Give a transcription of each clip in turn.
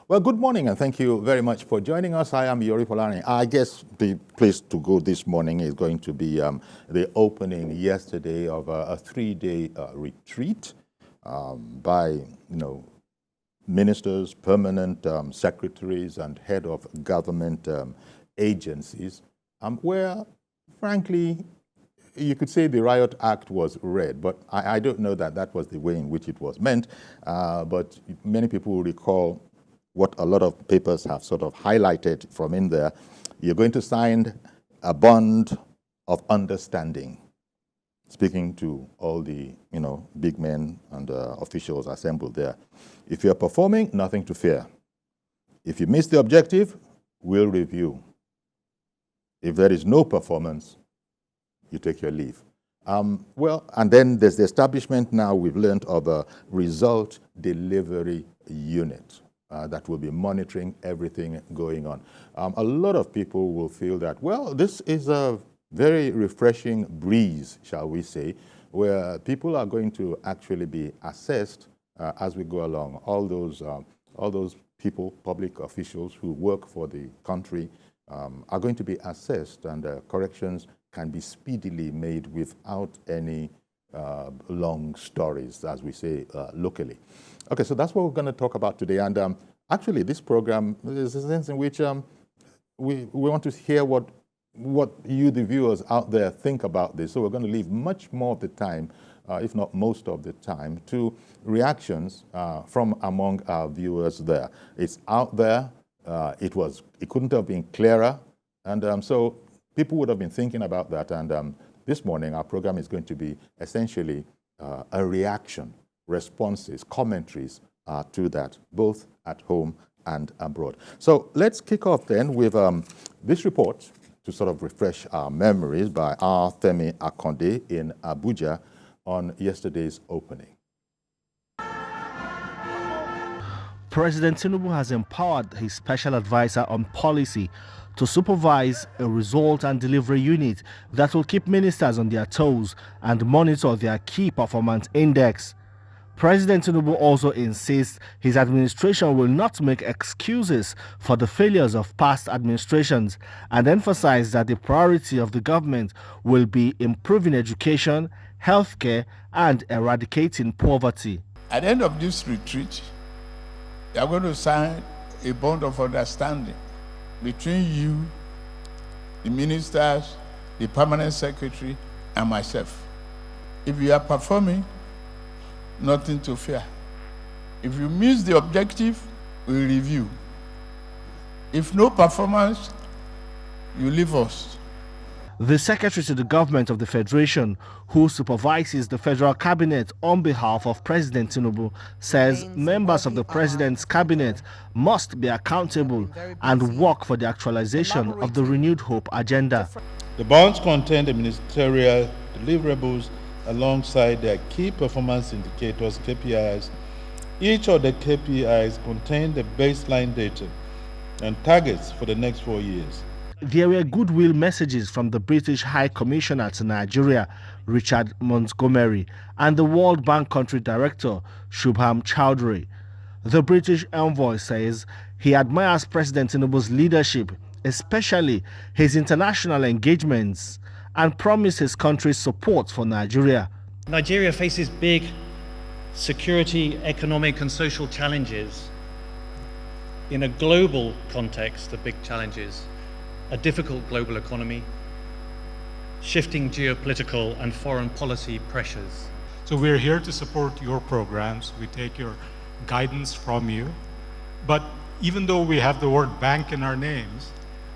Well, good morning, and thank you very much for joining us. I am Yori Polani. I guess the place to go this morning is going to be the opening yesterday of a three-day retreat by, ministers, permanent secretaries, and head of government agencies, where, frankly, you could say the Riot Act was read, but I don't know that that was the way in which it was meant. But many people will recall what a lot of papers have sort of highlighted from in there. You're going to sign a bond of understanding, speaking to all the big men and officials assembled there. If you're performing, nothing to fear. If you miss the objective, we'll review. If there is no performance, you take your leave. And then there's the establishment now, we've learned, of a result delivery unit that will be monitoring everything going on. A lot of people will feel that, well, this is a very refreshing breeze, shall we say, where people are going to actually be assessed as we go along. All those people, public officials who work for the country are going to be assessed, and corrections can be speedily made without any long stories, as we say locally. Okay, so that's what we're going to talk about today. And actually, this program is a sense in which we want to hear what you, the viewers out there, think about this. So we're going to leave much more of the time, if not most of the time, to reactions from among our viewers there. It's out there. It couldn't have been clearer. And so people would have been thinking about that. And this morning, our program is going to be essentially a reaction, responses, commentaries to that, both at home and abroad. So let's kick off then with this report to sort of refresh our memories by our Femi Akonde in Abuja on yesterday's opening. President Tinubu has empowered his special advisor on policy to supervise a result and delivery unit that will keep ministers on their toes and monitor their key performance index. President Tinubu also insists his administration will not make excuses for the failures of past administrations and emphasize that the priority of the government will be improving education, healthcare, and eradicating poverty. At the end of this retreat, they are going to sign a bond of understanding between you, the ministers, the permanent secretary, and myself. If you are performing, nothing to fear. If you miss the objective, we'll review. If no performance, you leave us. The Secretary to the Government of the Federation, who supervises the Federal Cabinet on behalf of President Tinubu, says members of the President's Cabinet must be accountable and work for the actualization of the Renewed Hope agenda. The bonds contain the ministerial deliverables alongside their key performance indicators, KPIs. Each of the KPIs contain the baseline data and targets for the next 4 years. There were goodwill messages from the British High Commissioner to Nigeria, Richard Montgomery, and the World Bank Country Director, Shubham Chowdhury. The British envoy says he admires President Tinubu's leadership, especially his international engagements, and promised his country's support for Nigeria. Nigeria faces big security, economic and social challenges. In a global context, the big challenges: a difficult global economy, shifting geopolitical and foreign policy pressures. So we're here to support your programs. We take your guidance from you. But even though we have the word bank in our names,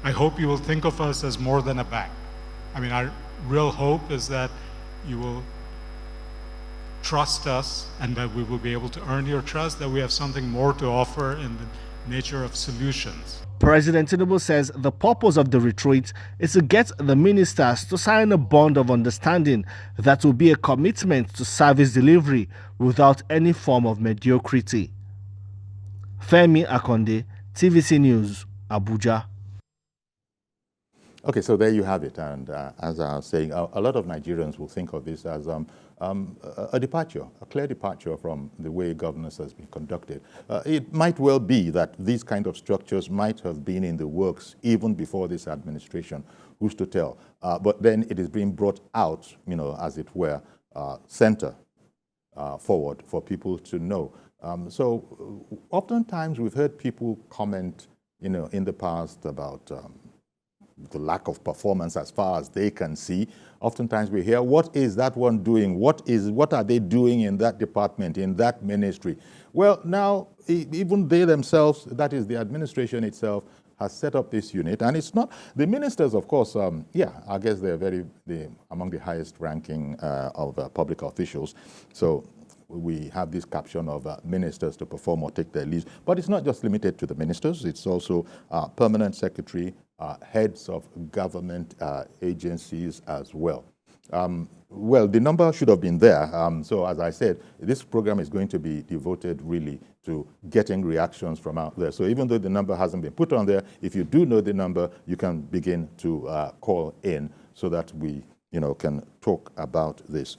I hope you will think of us as more than a bank. I mean, our real hope is that you will trust us and that we will be able to earn your trust, that we have something more to offer in the nature of solutions. President Tinubu says the purpose of the retreat is to get the ministers to sign a bond of understanding that will be a commitment to service delivery without any form of mediocrity. Femi Akonde, TVC News, Abuja. Okay, so there you have it. And as I was saying, a lot of Nigerians will think of this as a departure, a clear departure from the way governance has been conducted. It might well be that these kind of structures might have been in the works even before this administration. Who's to tell? But then it is being brought out, as it were, center forward for people to know. So oftentimes we've heard people comment, in the past about the lack of performance as far as they can see. Oftentimes we hear, what is that one doing? What are they doing in that department, in that ministry? Well, now, even they themselves, that is the administration itself, has set up this unit. And it's not, the ministers, of course, I guess they're among the highest ranking of public officials. So we have this caption of ministers to perform or take their leaves. But it's not just limited to the ministers. It's also permanent secretary, heads of government agencies as well. Well, the number should have been there. So as I said, this program is going to be devoted really to getting reactions from out there. So even though the number hasn't been put on there, if you do know the number, you can begin to call in so that we can talk about this.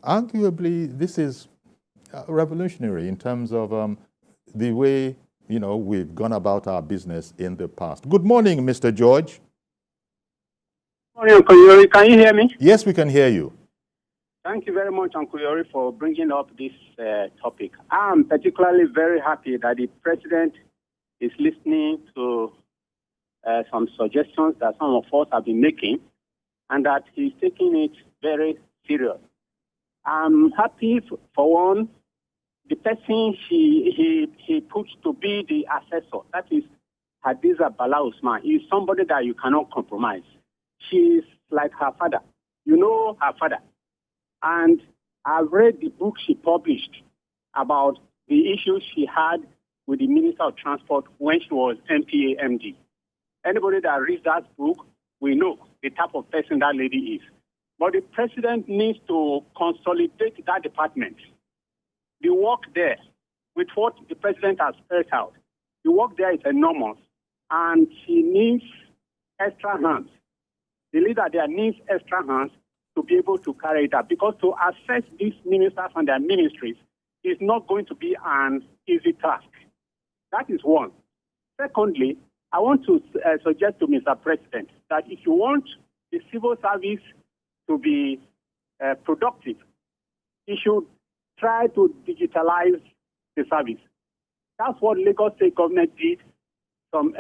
Arguably, this is revolutionary in terms of the way we've gone about our business in the past. Good morning, Mr. George. Good morning, Uncle Yori. Can you hear me? Yes, we can hear you. Thank you very much, Uncle Yori, for bringing up this topic. I'm particularly very happy that the president is listening to some suggestions that some of us have been making, and that he's taking it very serious. I'm happy for one. The person he puts to be the assessor, that is Hadiza Bala Usman, is somebody that you cannot compromise. She's like her father. You know her father. And I've read the book she published about the issues she had with the Minister of Transport when she was MPA MD. Anybody that reads that book will know the type of person that lady is. But the president needs to consolidate that department. The work there, with what the president has spelled out, the work there is enormous, and she needs extra hands. The leader there needs extra hands to be able to carry it out, because to assess these ministers and their ministries is not going to be an easy task. That is one. Secondly, I want to suggest to Mr. President that if you want the civil service to be productive, he should try to digitalize the service. That's what Lagos State government did some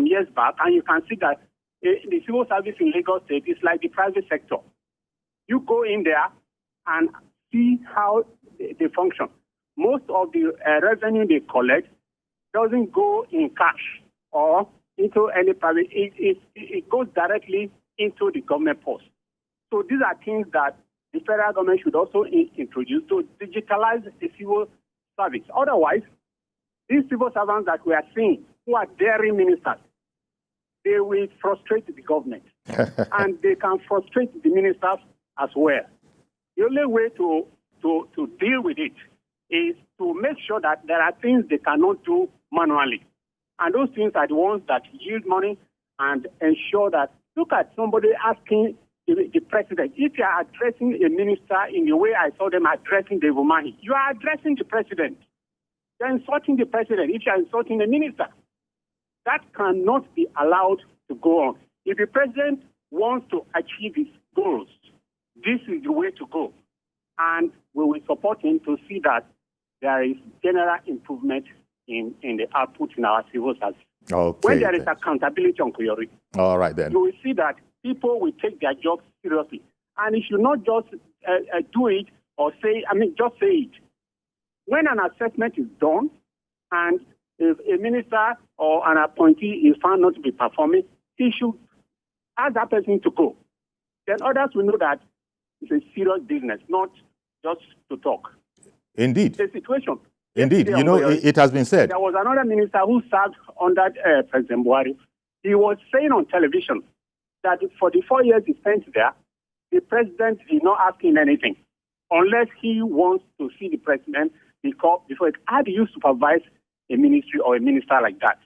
years back, and you can see that the civil service in Lagos State is like the private sector. You go in there and see how they function. Most of the revenue they collect doesn't go in cash or into any private. It goes directly into the government purse. So these are things that the federal government should also introduce to digitalize the civil service. Otherwise, these civil servants that we are seeing, who are daring ministers, they will frustrate the government. And they can frustrate the ministers as well. The only way to deal with it is to make sure that there are things they cannot do manually. And those things are the ones that yield money and ensure that, look at somebody asking the president, if you are addressing a minister in the way I saw them addressing the Umahi, you are addressing the president. You are insulting the president if you are insulting the minister. That cannot be allowed to go on. If the president wants to achieve his goals, this is the way to go. And we will support him to see that there is general improvement in the output in our civil service. Okay. When there is accountability on Kuyori, all right then, you will see that people will take their jobs seriously. And you should not just do it or just say it. When an assessment is done and if a minister or an appointee is found not to be performing, he should ask that person to go. Then others will know that it's a serious business, not just to talk. Indeed. The situation. Indeed. It has been said. There was another minister who served under President Buhari. He was saying on television that for the 4 years he spent there, the president did not ask him anything unless he wants to see the president before how do you supervise a ministry or a minister like that?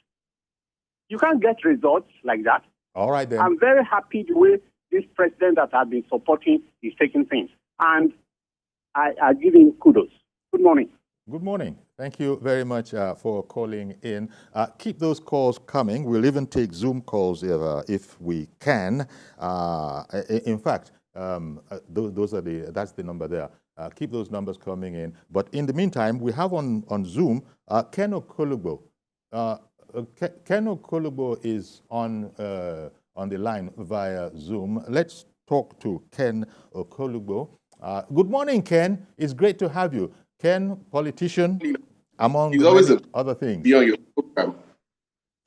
You can't get results like that. All right then. I'm very happy the way this president that I've been supporting is taking things. and I give him kudos. Good morning. Good morning. Thank you very much for calling in. Keep those calls coming. We'll even take Zoom calls if we can. In fact, that's the number there. Keep those numbers coming in. But in the meantime, we have on Zoom Ken Okolubo. Ken Okolubo is on the line via Zoom. Let's talk to Ken Okolubo. Good morning, Ken. It's great to have you. Ken, politician, among many other things. Be on your program.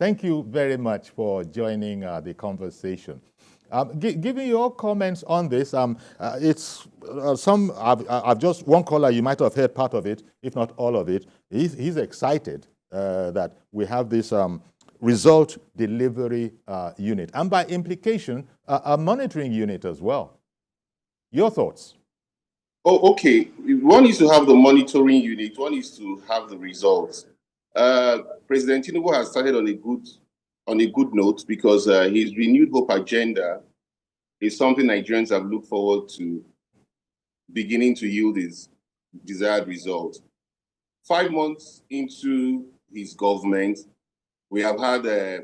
Thank you very much for joining the conversation. Giving your comments on this, it's I've just one caller. You might have heard part of it, if not all of it. He's excited that we have this result delivery unit, and by implication, a monitoring unit as well. Your thoughts? Oh, okay. One is to have the monitoring unit. One is to have the results. President Tinubu has started on a good note because his renewed hope agenda is something Nigerians have looked forward to beginning to yield his desired results. 5 months into his government, we have had a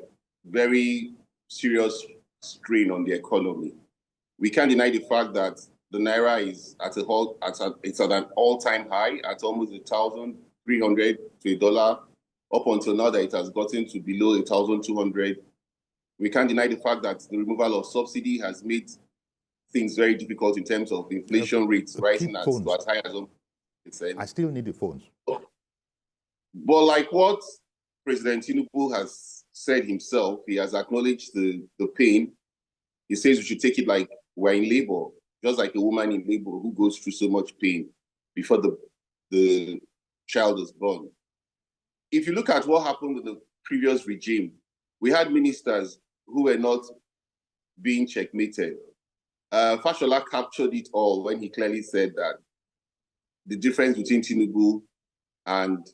very serious strain on the economy. We can't deny the fact that the naira is at an all-time high at almost 1,300 to a dollar. Up until now, that it has gotten to below 1,200. We can't deny the fact that the removal of subsidy has made things very difficult in terms of inflation rates rising as high as 1%. I still need the phones. But like what President Tinubu has said himself, he has acknowledged the pain. He says we should take it like we're in labor, just like a woman in labor who goes through so much pain before the child is born. If you look at what happened with the previous regime, we had ministers who were not being checkmated. Fashola captured it all when he clearly said that the difference between Tinubu and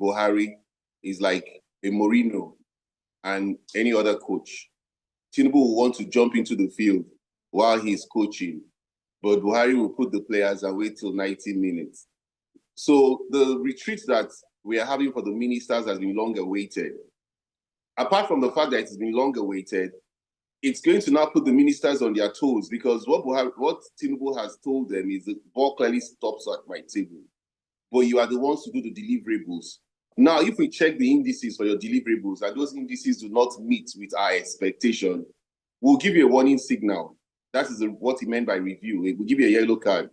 Buhari is like a Mourinho and any other coach. Tinubu will want to jump into the field while he's coaching, but Buhari will put the players and wait till 90 minutes. So the retreat that we are having for the ministers has been long awaited. Apart from the fact that it's been long awaited, it's going to now put the ministers on their toes, because what Tinubu has told them is the ball clearly stops at my table, but you are the ones to do the deliverables. Now, if we check the indices for your deliverables and those indices do not meet with our expectation, we'll give you a warning signal. That is what he meant by review. We'll give you a yellow card.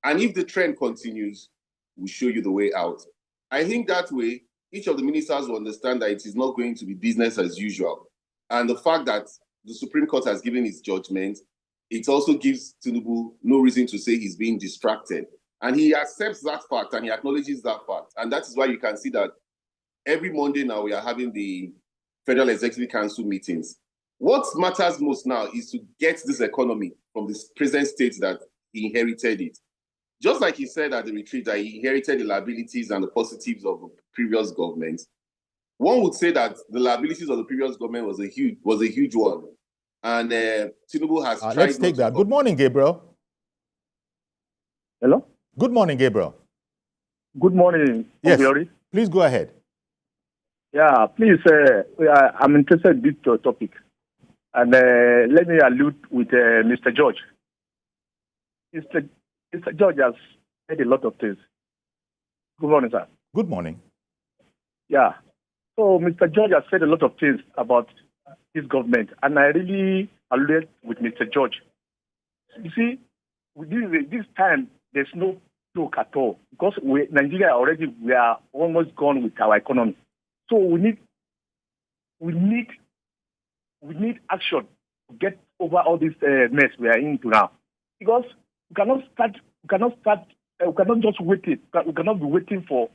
And if the trend continues, we'll show you the way out. I think that way, each of the ministers will understand that it is not going to be business as usual. And the fact that the Supreme Court has given its judgment, it also gives Tinubu no reason to say he's being distracted. And he accepts that fact and he acknowledges that fact. And that is why you can see that every Monday now we are having the Federal Executive Council meetings. What matters most now is to get this economy from the present state that he inherited it. Just like he said at the retreat that he inherited the liabilities and the positives of the previous government, one would say that the liabilities of the previous government was a huge one. And Tinubu has tried. Let's take that. Good morning, Gabriel. Hello? Good morning, Gabriel. Good morning, yes, Glory. Please go ahead. Yeah, please, I'm interested in this topic. And let me allude with Mr. George. Mr. George has said a lot of things. Good morning, sir. Good morning. Yeah. So Mr. George has said a lot of things about his government, and I really allude with Mr. George. You see, this time, there's no joke at all, because Nigeria already, we are almost gone with our economy. So we need action to get over all this mess we are into now, because we cannot just wait it. We cannot be waiting for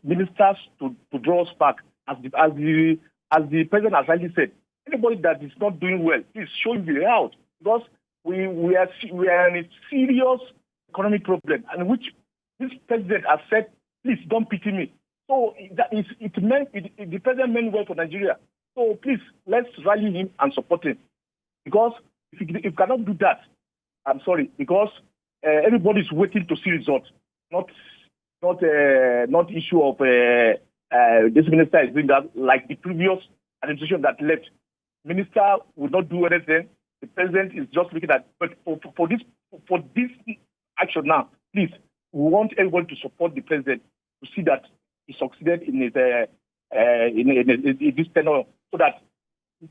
ministers to draw us back, as the president has rightly said. Anybody that is not doing well, please show him the way out, because we are in a serious economic problem, and which this president has said, please don't pity me. So the president meant well for Nigeria. So please, let's rally him and support him, because if you cannot do that, I'm sorry, because everybody's waiting to see results, not issue of this minister is doing that like the previous administration that left. Minister would not do anything. The president is just looking at. But for this action now, please, we want everyone to support the president to see that he succeeded in his in this tenure, so that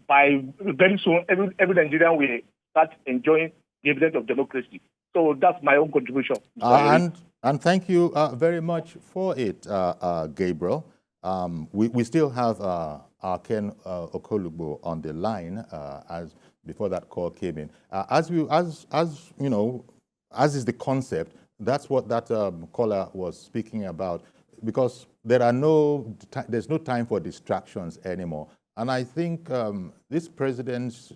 by very soon every Nigerian will start enjoying the dividend of democracy. So that's my own contribution. And thank you very much for it, Gabriel. We still have Ken Okolugbo on the line as before that call came in. As you know, as is the concept, that's what that caller was speaking about, because there's no time for distractions anymore. And I think this president's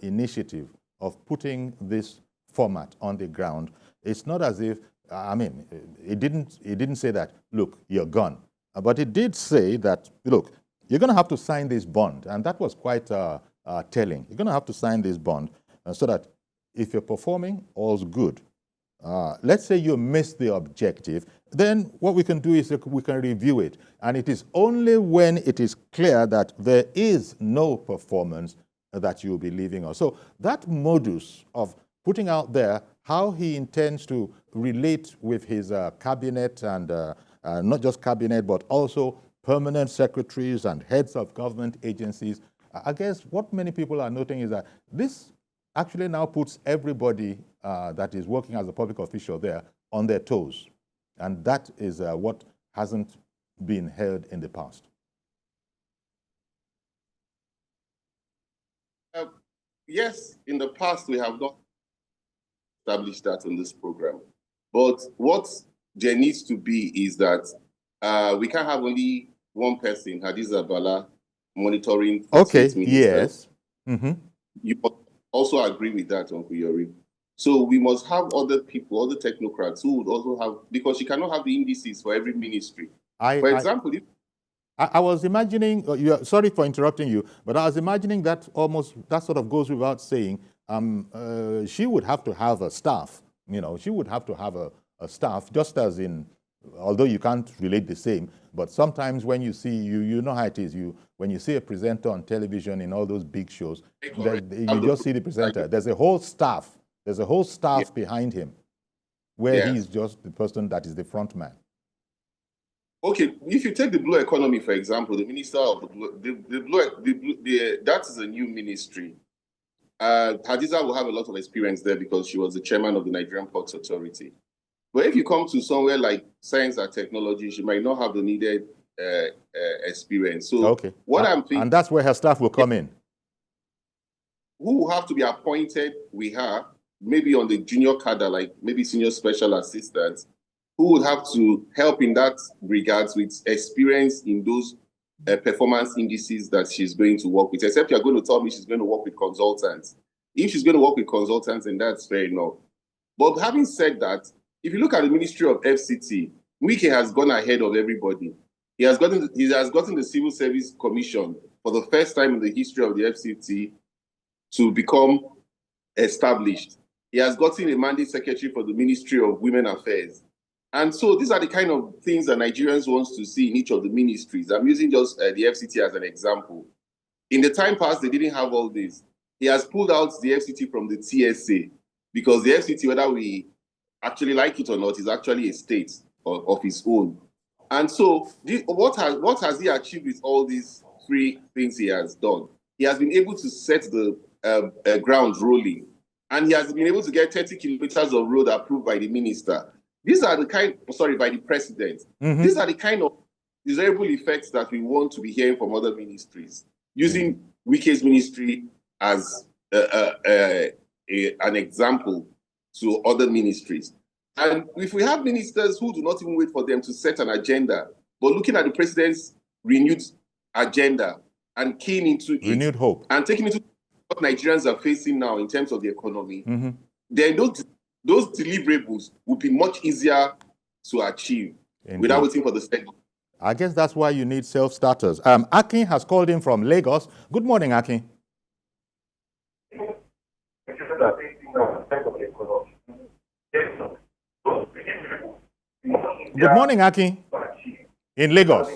initiative of putting this format on the ground, it's not as if, I mean, it didn't say that, look, you're gone. But it did say that, look, you're going to have to sign this bond. And that was quite telling. You're going to have to sign this bond so that if you're performing, all's good. Let's say you miss the objective, then what we can do is we can review it. And it is only when it is clear that there is no performance that you'll be leaving us. So that modus of putting out there how he intends to relate with his cabinet and not just cabinet, but also permanent secretaries and heads of government agencies, I guess what many people are noting is that this actually now puts everybody that is working as a public official there on their toes. And that is what hasn't been heard in the past. Yes, in the past we have not established that in this program. But what there needs to be is that we can't have only one person, Hadiza Bala, monitoring. Okay, yes. Mm-hmm. You also agree with that, Uncle Yori. So we must have other people, other technocrats who would also have, because you cannot have the indices for every ministry. For example, I was imagining, sorry for interrupting you, but I was imagining that that sort of goes without saying, she would have to have a staff, she would have to have a staff, just as in, although you can't relate the same, but sometimes when you see, you know how it is, when you see a presenter on television in all those big shows, you just see the presenter. There's a whole staff. There's a whole staff behind him, where he's just the person that is the front man. Okay, if you take the blue economy, for example, the minister of that is a new ministry. Hadiza will have a lot of experience there because she was the chairman of the Nigerian Ports Authority. But if you come to somewhere like science and technology, she might not have the needed experience. So what I'm thinking, and that's where her staff will come in. Who will have to be appointed with her, maybe on the junior cadre, like maybe senior special assistants, who would have to help in that regards with experience in those performance indices that she's going to work with, except you're going to tell me she's going to work with consultants. If she's going to work with consultants, then that's fair enough. But having said that, if you look at the Ministry of FCT, Wike has gone ahead of everybody. He has gotten the Civil Service Commission for the first time in the history of the FCT to become established. He has gotten a mandate secretary for the Ministry of Women Affairs. And so these are the kind of things that Nigerians want to see in each of the ministries. I'm using just the FCT as an example. In the time past, they didn't have all this. He has pulled out the FCT from the TSA because the FCT, whether we actually like it or not, is actually a state of its own. And so what has he achieved with all these three things he has done? He has been able to set the ground rolling, and he has been able to get 30 kilometers of road approved by the minister. These are the by the president. Mm-hmm. These are the kind of desirable effects that we want to be hearing from other ministries, using Wike's ministry as an example to other ministries. And if we have ministers who do not even wait for them to set an agenda, but looking at the president's renewed agenda and keying into it, renewed hope, and taking into what Nigerians are facing now in terms of the economy, then those deliverables would be much easier to achieve without waiting for the state. I guess that's why you need self-starters. Akin has called in from Lagos. Good morning, Akin. Good morning, Aki, in Lagos.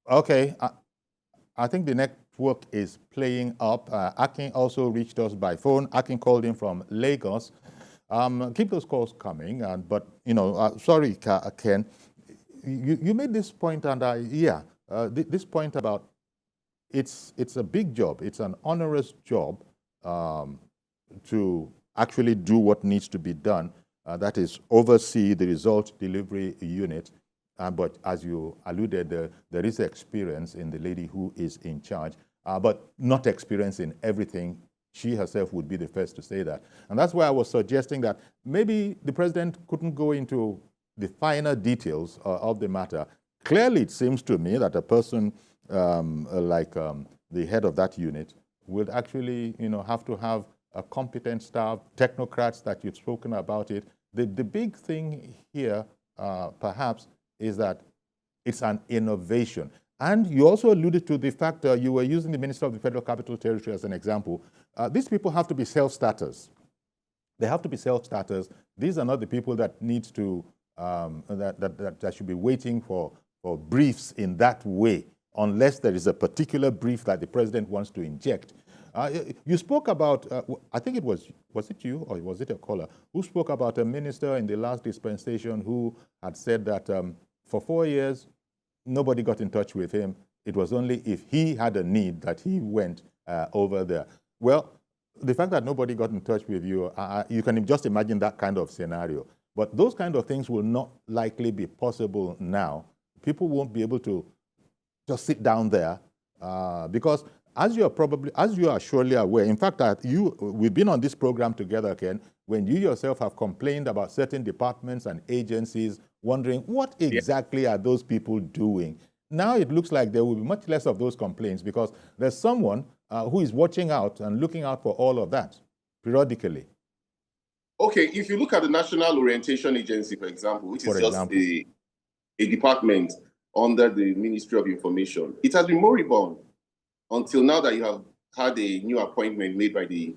Okay, I think the network is playing up. Akin also reached us by phone. Akin called in from Lagos. Keep those calls coming. But, sorry, Ken, you made this point, and this point about it's a big job. It's an onerous job to actually do what needs to be done. That is, oversee the result delivery unit. But as you alluded, there is experience in the lady who is in charge, but not experience in everything. She herself would be the first to say that. And that's why I was suggesting that maybe the president couldn't go into the finer details of the matter. Clearly, it seems to me that a person like the head of that unit would actually have to have a competent staff, technocrats that you've spoken about it. The big thing here, perhaps, is that it's an innovation. And you also alluded to the fact that you were using the Minister of the Federal Capital Territory as an example. These people have to be self-starters. They have to be self-starters. These are not the people that need to, that should be waiting for briefs in that way, unless there is a particular brief that the president wants to inject. You spoke about, I think was it you or was it a caller, who spoke about a minister in the last dispensation who had said that for 4 years, nobody got in touch with him. It was only if he had a need that he went over there. Well, the fact that nobody got in touch with you, you can just imagine that kind of scenario. But those kind of things will not likely be possible now. People won't be able to just sit down there because as you are surely aware, in fact, we've been on this program together, Ken, when you yourself have complained about certain departments and agencies, wondering what exactly are those people doing. Now it looks like there will be much less of those complaints because there's someone who is watching out and looking out for all of that periodically. Okay, if you look at the National Orientation Agency, for example, which is just a department under the Ministry of Information, it has been moribund until now that you have had a new appointment made by the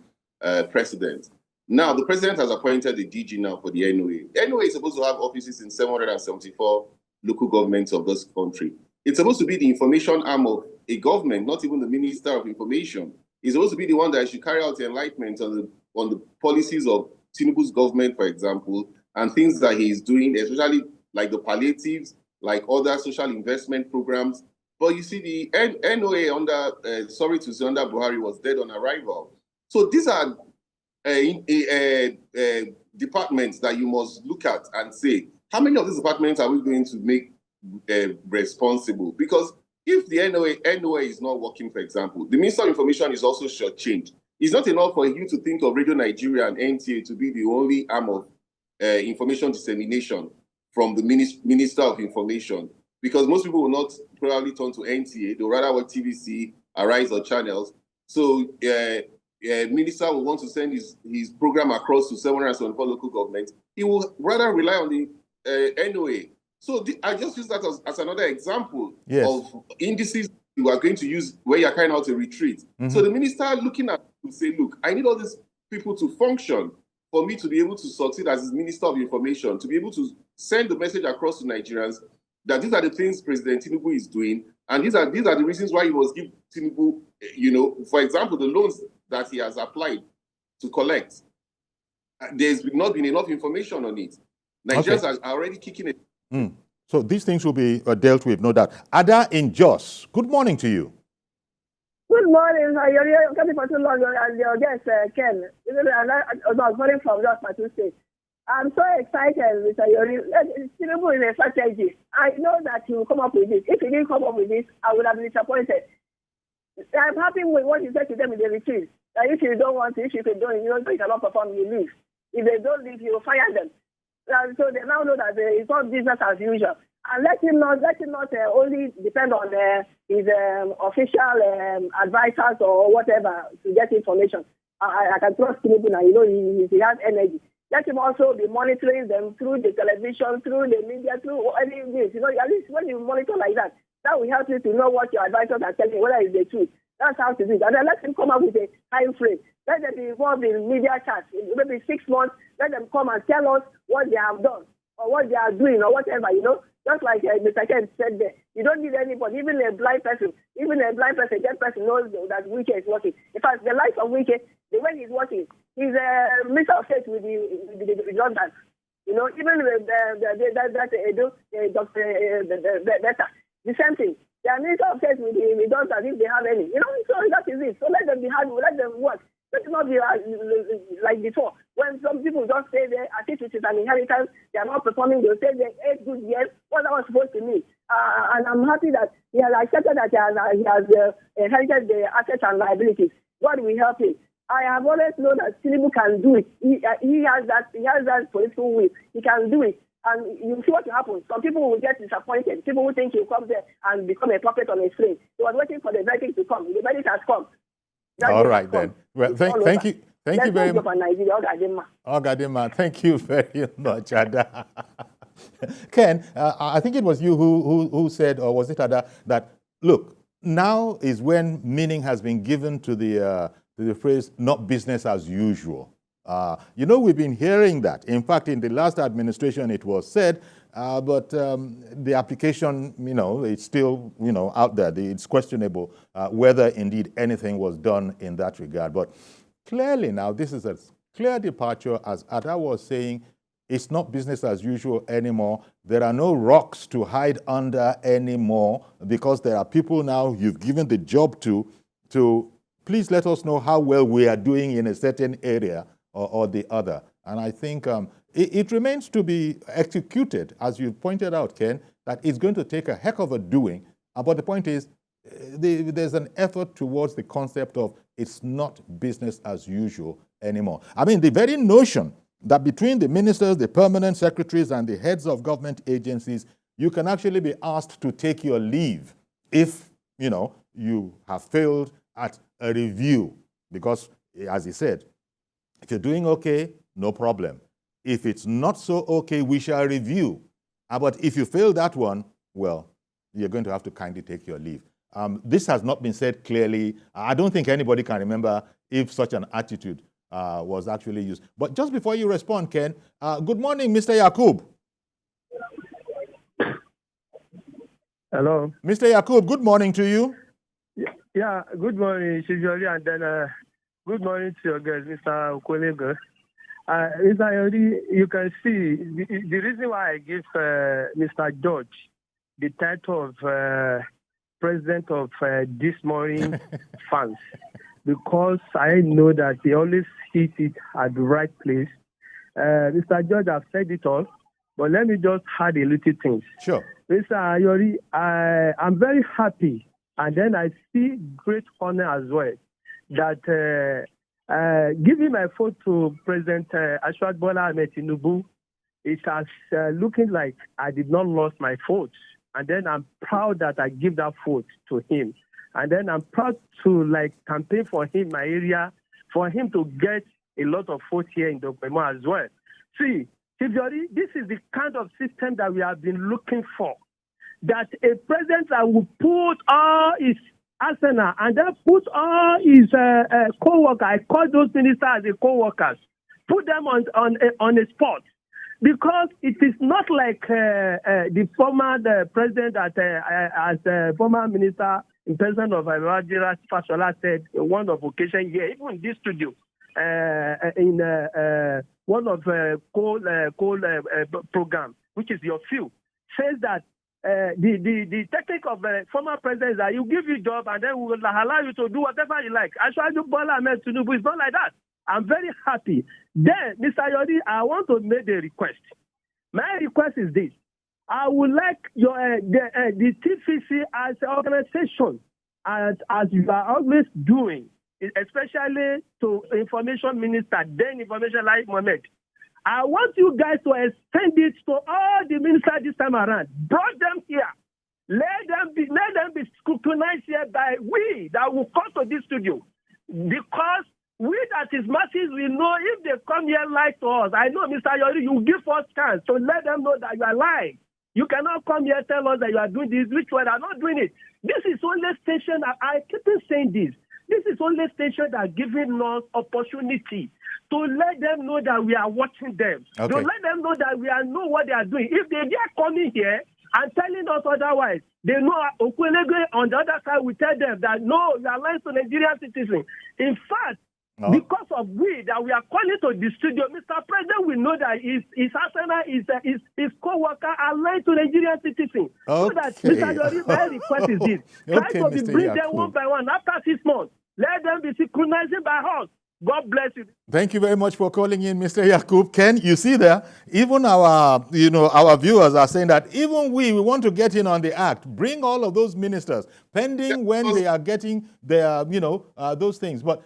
president. Now, the president has appointed the DG now for the NOA. NOA is supposed to have offices in 774 local governments of this country. It's supposed to be the information arm of a government, not even the Minister of Information. It's supposed to be the one that should carry out the enlightenment on the policies of Tinubu's government, for example, and things that he is doing, especially like the palliatives, like other social investment programs. But you see, the NOA under Buhari was dead on arrival. So these are departments that you must look at and say, how many of these departments are we going to make responsible? Because if the NOA is not working, for example, the Minister of Information is also shortchanged. It's not enough for you to think of Radio Nigeria and NTA to be the only arm of information dissemination from the Minister of Information, because most people will not probably turn to NTA. They'll rather watch TVC, Arise, or channels. So Minister will want to send his program across to 774 local governments. He will rather rely on the NOA. So I just use that as another example of indices you are going to use where you're carrying out a retreat. Mm-hmm. So the minister looking at to say, look, I need all these people to function for me to be able to succeed as his Minister of Information, to be able to send the message across to Nigerians that these are the things President Tinubu is doing, and these are the reasons why he was giving Tinubu, for example, the loans that he has applied to collect. There's not been enough information on it. Nigerians are already kicking it. Mm. So these things will be dealt with, no doubt. Ada in Jos, good morning to you. Good morning. You're coming for too long, and your guest, Ken. I was calling from Jos Plateau State. I'm so excited, Mr. Yori. Tinubu is a strategy. I know that he will come up with this. If he didn't come up with this, I would have been disappointed. I'm happy with what you said to them in the retreat. That if you don't want to, if you don't, you cannot perform, you leave. If they don't leave, you will fire them. So they now know that it's not business as usual. And let him not only depend on his official advisors or whatever to get information. I can trust Tinubu now. He has energy. Let him also be monitoring them through the television, through the media, through any news. At least when you monitor like that, that will help you to know what your advisors are telling you, whether it's the truth. That's how it is. And then let him come up with a time frame. Let them be involved in media chats. Maybe 6 months. Let them come and tell us what they have done or what they are doing or whatever, Just like Mr. Ken said there, you don't need anybody, even a blind person, deaf person knows that Wike is working. In fact, the life of Wike, the way he's working, he's a Minister of State with the redundant. Even with Dr. Beta, the same thing. They are Minister of State with the redundant if they have any. So that is it. So let them be hard, let them work. Let it not be like before. When some people just stay there, as if it is an inheritance, they are not performing, they'll stay there 8 good years. What that was supposed to mean? And I'm happy that he has accepted that he has inherited the assets and liabilities. God will help him. I have always known that Tinubu can do it. He has that political will. He can do it. And you see what will happen. Some people will get disappointed. People will think he'll come there and become a puppet on a string. He was waiting for the verdict to come. The verdict has come. All right, then. Well, thank you. Thank you very much. Ogadima, thank you very much, Ada. Ken, I think it was you who said, or was it Ada, that, look, now is when meaning has been given to the phrase, not business as usual. We've been hearing that. In fact, in the last administration, it was said, but the application, it's still, out there. It's questionable whether indeed anything was done in that regard. But clearly now, this is a clear departure. As Ada was saying, it's not business as usual anymore. There are no rocks to hide under anymore because there are people now you've given the job to please let us know how well we are doing in a certain area or the other. And I think it remains to be executed, as you pointed out, Ken, that it's going to take a heck of a doing. But the point is, there's an effort towards the concept of it's not business as usual anymore. I mean, the very notion that between the ministers, the permanent secretaries, and the heads of government agencies, you can actually be asked to take your leave if, you have failed at a review. Because, as he said, if you're doing okay, no problem. If it's not so okay, we shall review. But if you fail that one, well, you're going to have to kindly take your leave. This has not been said clearly. I don't think anybody can remember if such an attitude was actually used. But just before you respond, Ken, good morning, Mr. Yakub. Hello. Mr. Yakub, good morning to you. Yeah, good morning, Shijori, and then good morning to your guest, Mr. Okolega. Mr. Yori, you can see the reason why I give Mr. George the title of president of This Morning fans, because I know that he always hit it at the right place. Mr. George, I've said it all, but let me just add a little thing. Sure. Mr. Yori, I'm very happy, and then I see great honor as well, that giving my vote to President Ashwat Bola Ahmed Tinubu, it has looking like I did not lose my vote. And then I'm proud that I give that vote to him. And then I'm proud to campaign for him in my area, for him to get a lot of votes here in Dokwemo as well. See, this is the kind of system that we have been looking for. That a president that will put all his arsenal and then put all his co-workers, I call those ministers as co-workers, put them on a spot. Because it is not like the former president that, as former minister in person of Nigeria, Fashola said in one of occasion here, even in this studio, in one of coal program, which is your field, says that the technique of the former president is that you give you job and then we will allow you to do whatever you like. Actually, Bola Ahmed Tinubu is not like that. I'm very happy. Then, Mr. Yodi, I want to make a request. My request is this. I would like your the TVC as an organization, as you are always doing, especially to Information Minister, then Information like Mohammed. I want you guys to extend it to all the ministers this time around. Brought them here. Let them be scrutinized here by we that will come to this studio. Because we that is masses, we know if they come here like to us. I know, Mr. Yori, you give us chance to let them know that you are lying. You cannot come here and tell us that you are doing this, which we are not doing it. This is only station, I keep saying this. This is only station that are giving us opportunity to let them know that we are watching them. Okay. To let them know that we know what they are doing. If they are coming here and telling us otherwise, they know Okwelege on the other side will tell them that no, you are lying to Nigerian citizens. In fact, because of that we are calling to the studio, Mr. President will know that his Arsenal, his co-worker are lying to Nigerian citizens. So that Mr. Jori, my request is this. Try to bring them one by one after 6 months. Let them be synchronizing by us. God bless you. Thank you very much for calling in, Mr. Yakub. Ken, you see there, even our viewers are saying that even we want to get in on the act. Bring all of those ministers, pending when they are getting their, those things. But